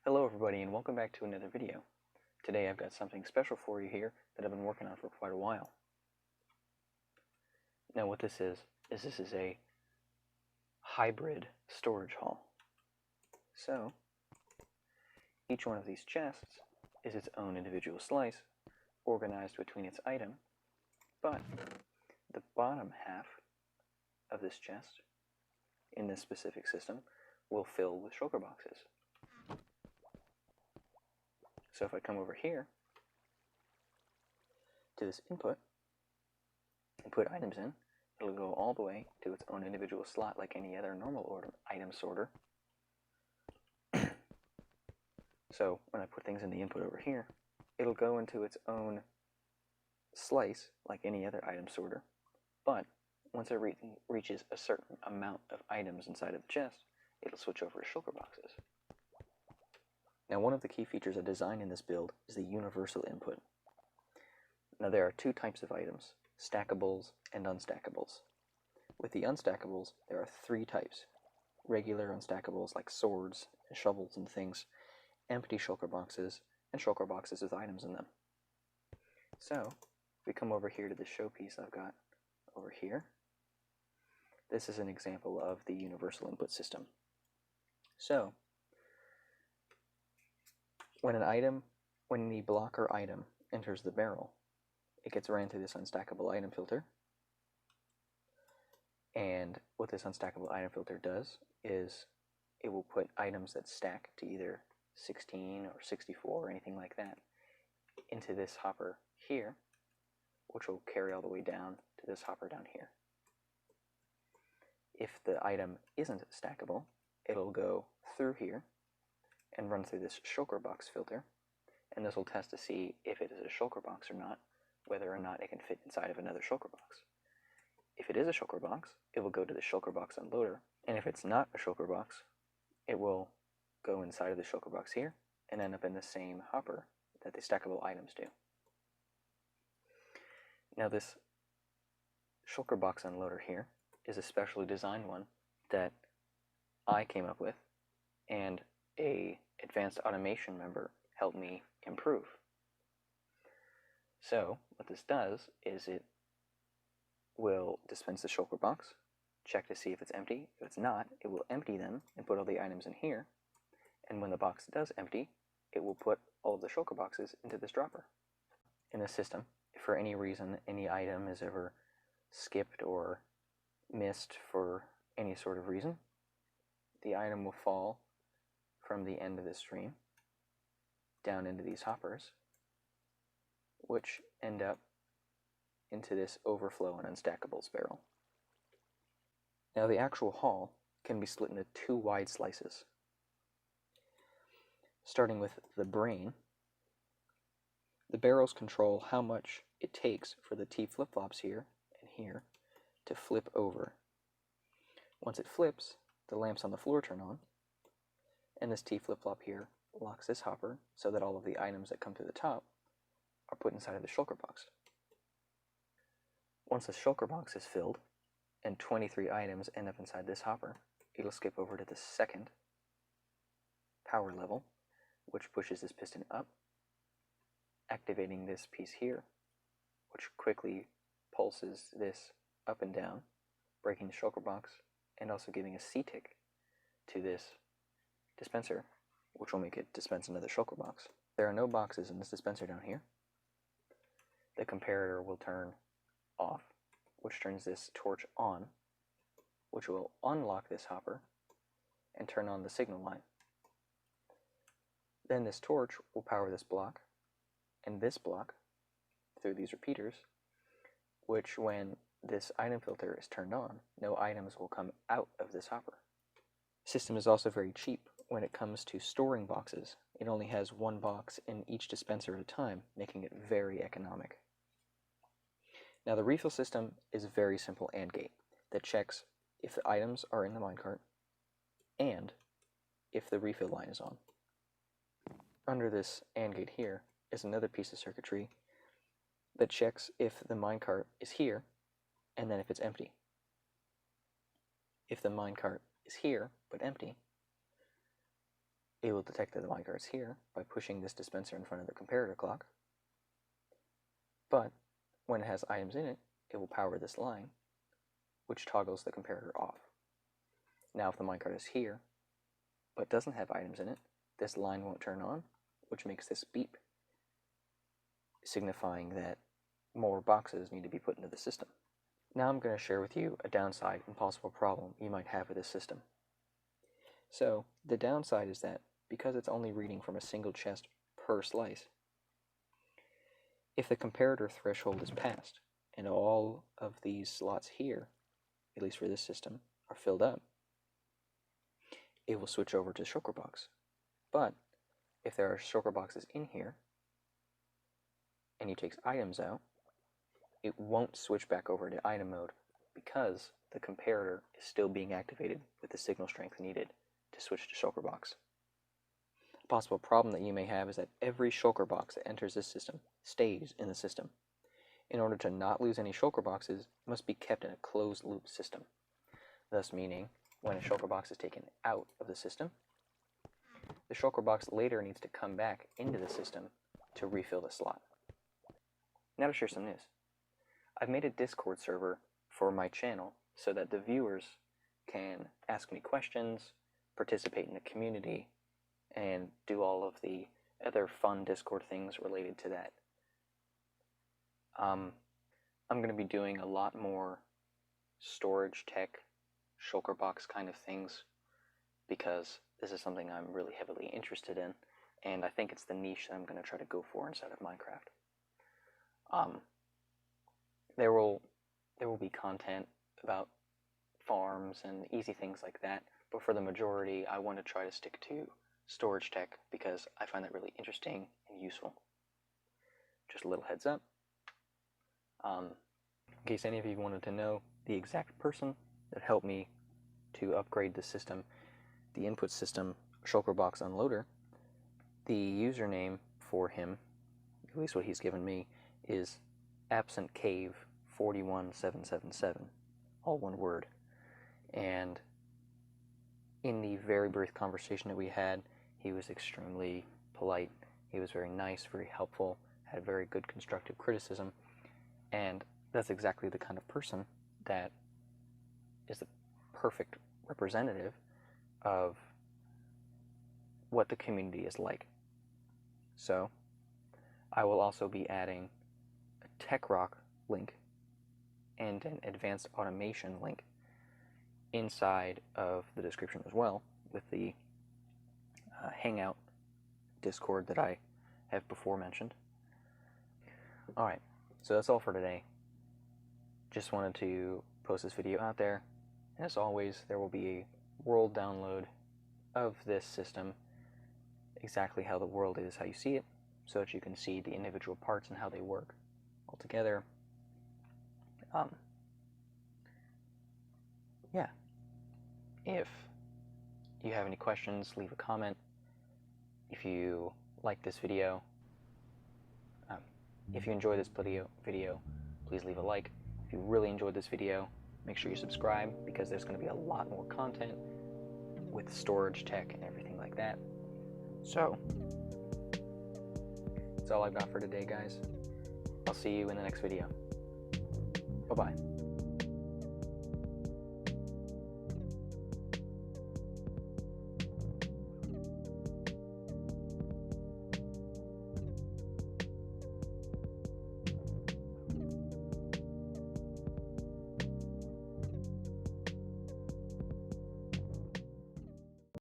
Hello everybody and welcome back to another video. Today I've got something special for you here that I've been working on for quite a while. Now what this is a hybrid storage hall. So each one of these chests is its own individual slice organized between its item, but the bottom half of this chest in this specific system will fill with shulker boxes. So if I come over here to this input and put items in, it'll go all the way to its own individual slot like any other normal item sorter. So when I put things in the input over here, it'll go into its own slice like any other item sorter, but once it reaches a certain amount of items inside of the chest, it'll switch over to shulker boxes. Now one of the key features I designed in this build is the universal input. Now there are two types of items, stackables and unstackables. With the unstackables, there are three types: regular unstackables like swords and shovels and things, empty shulker boxes, and shulker boxes with items in them. So if we come over here to the showpiece I've got over here, this is an example of the universal input system. So when the blocker item enters the barrel, it gets ran through this unstackable item filter. And what this unstackable item filter does is it will put items that stack to either 16 or 64 or anything like that into this hopper here, which will carry all the way down to this hopper down here. If the item isn't stackable, it'll go through here and run through this shulker box filter, and this will test to see if it is a shulker box or not, whether or not it can fit inside of another shulker box. If it is a shulker box, it will go to the shulker box unloader, and if it's not a shulker box, it will go inside of the shulker box here and end up in the same hopper that the stackable items do. Now this shulker box unloader here is a specially designed one that I came up with, and a advanced automation member helped me improve. So what this does is it will dispense the shulker box, check to see if it's empty. If it's not, it will empty them and put all the items in here, and when the box does empty, it will put all of the shulker boxes into this dropper. In this system, if for any reason any item is ever skipped or missed for any sort of reason, the item will fall from the end of this stream down into these hoppers, which end up into this overflow and unstackables barrel. Now the actual haul can be split into two wide slices. Starting with the brain, the barrels control how much it takes for the T flip-flops here and here to flip over. Once it flips, the lamps on the floor turn on, and this T flip-flop here locks this hopper so that all of the items that come through the top are put inside of the shulker box. Once the shulker box is filled and 23 items end up inside this hopper, it'll skip over to the second power level, which pushes this piston up, activating this piece here, which quickly pulses this up and down, breaking the shulker box and also giving a C-tick to this dispenser, which will make it dispense another shulker box. There are no boxes in this dispenser down here. The comparator will turn off, which turns this torch on, which will unlock this hopper and turn on the signal line. Then this torch will power this block and this block through these repeaters, which when this item filter is turned on, no items will come out of this hopper. The system is also very cheap when it comes to storing boxes. It only has one box in each dispenser at a time, making it very economic. Now the refill system is a very simple AND gate that checks if the items are in the minecart and if the refill line is on. Under this AND gate here is another piece of circuitry that checks if the minecart is here and then if it's empty. If the minecart is here but empty, it will detect that the minecart's here by pushing this dispenser in front of the comparator clock. But when it has items in it, it will power this line, which toggles the comparator off. Now if the minecart is here, but doesn't have items in it, this line won't turn on, which makes this beep, signifying that more boxes need to be put into the system. Now I'm going to share with you a downside and possible problem you might have with this system. So the downside is that because it's only reading from a single chest per slice, if the comparator threshold is passed and all of these slots here, at least for this system, are filled up, it will switch over to shulker box. But if there are shulker boxes in here and you take items out, it won't switch back over to item mode because the comparator is still being activated with the signal strength needed to switch to shulker box. A possible problem that you may have is that every shulker box that enters this system stays in the system. In order to not lose any shulker boxes, it must be kept in a closed loop system. Thus meaning, when a shulker box is taken out of the system, the shulker box later needs to come back into the system to refill the slot. Now to share some news. I've made a Discord server for my channel so that the viewers can ask me questions, participate in the community, and do all of the other fun Discord things related to that. I'm going to be doing a lot more storage tech, shulker box kind of things, because this is something I'm really heavily interested in, and I think it's the niche that I'm going to try to go for inside of Minecraft. There will be content about farms and easy things like that, but for the majority, I want to try to stick to storage tech because I find that really interesting and useful. Just a little heads up. In case any of you wanted to know the exact person that helped me to upgrade the system, the input system shulker box unloader, the username for him, at least what he's given me, is absentcave41777, all one word. And in the very brief conversation that we had, he was extremely polite. He was very nice, very helpful, had very good constructive criticism, and that's exactly the kind of person that is the perfect representative of what the community is like. So I will also be adding a TechRock link and an advanced automation link inside of the description as well, with the Hangout Discord that I have before mentioned. Alright, so that's all for today. Just wanted to post this video out there, and as always, there will be a world download of this system, exactly how the world is, how you see it, so that you can see the individual parts and how they work all together. Yeah. If you have any questions, leave a comment. If you like this video, if you enjoy this video, please leave a like. If you really enjoyed this video, make sure you subscribe, because there's going to be a lot more content with storage tech and everything like that. So, that's all I've got for today, guys. I'll see you in the next video. Bye-bye.